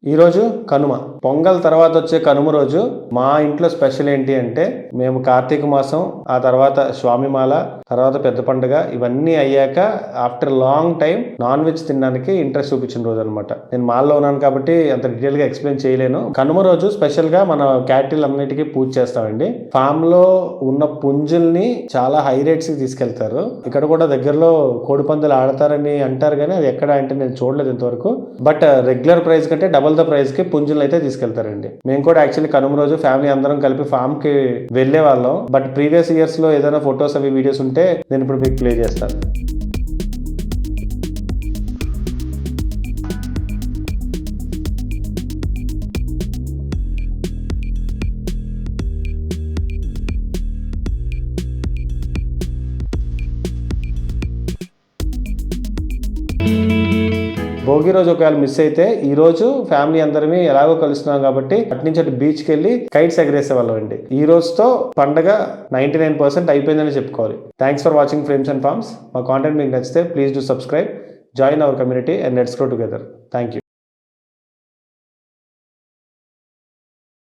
ఈరోజు కనుమ. పొంగల్ తర్వాత వచ్చే కనుమ రోజు మా ఇంట్లో స్పెషల్ ఏంటి అంటే, మేము కార్తీక మాసం, ఆ తర్వాత స్వామిమాల, తర్వాత పెద్ద పండుగ ఇవన్నీ అయ్యాక after long time non veg తినడానికి ఇంట్రెస్ట్ చూపించిన రోజు అనమాట. నేను మాల్లో ఉన్నాను కాబట్టి అంత డీటెయిల్ గా ఎక్స్ప్లెయిన్ చేయలేను. కనుమ రోజు స్పెషల్ గా మన క్యాటిల్ అన్నిటికీ పూజ చేస్తామండి. ఫామ్ లో ఉన్న పుంజుల్ని చాలా హై రేట్స్ కి తీసుకెళ్తారు. ఇక్కడ కూడా దగ్గరలో కోడి పందాలు ఆడతారని అంటారు, కానీ అది ఎక్కడ అంటే నేను చూడలేదు ఇంతవరకు. బట్ రెగ్యులర్ ప్రైస్ కంటే డబల్ ద ప్రైస్ కి పుంజులు అయితే తీసుకెళ్తారండి. మేము కూడా యాక్చువల్లీ కనుమ రోజు ఫ్యామిలీ అందరం కలిపి ఫామ్ కి వెళ్లే వాళ్ళం. బట్ ప్రీవియస్ ఇయర్స్ లో ఏదైనా ఫొటోస్ అవి వీడియోస్ ఉంటే నేను ఇప్పుడు మీకు ప్లే చేస్తాను. భోగి రోజు ఒకవేళ మిస్ అయితే ఈ రోజు ఫ్యామిలీ అందరినీ ఎలాగో కలుస్తున్నాం కాబట్టి అట్నుంచి అటు బీచ్కి వెళ్ళి కైట్స్ ఎగరేసే వాళ్ళం అండి. ఈ రోజుతో పండగ 99% అయిపోయిందని చెప్పుకోవాలి. Thanks for watching frames and farms. మా కాంటెంట్ మీకు నచ్చితే please do subscribe, join our community and let's grow together. Thank you.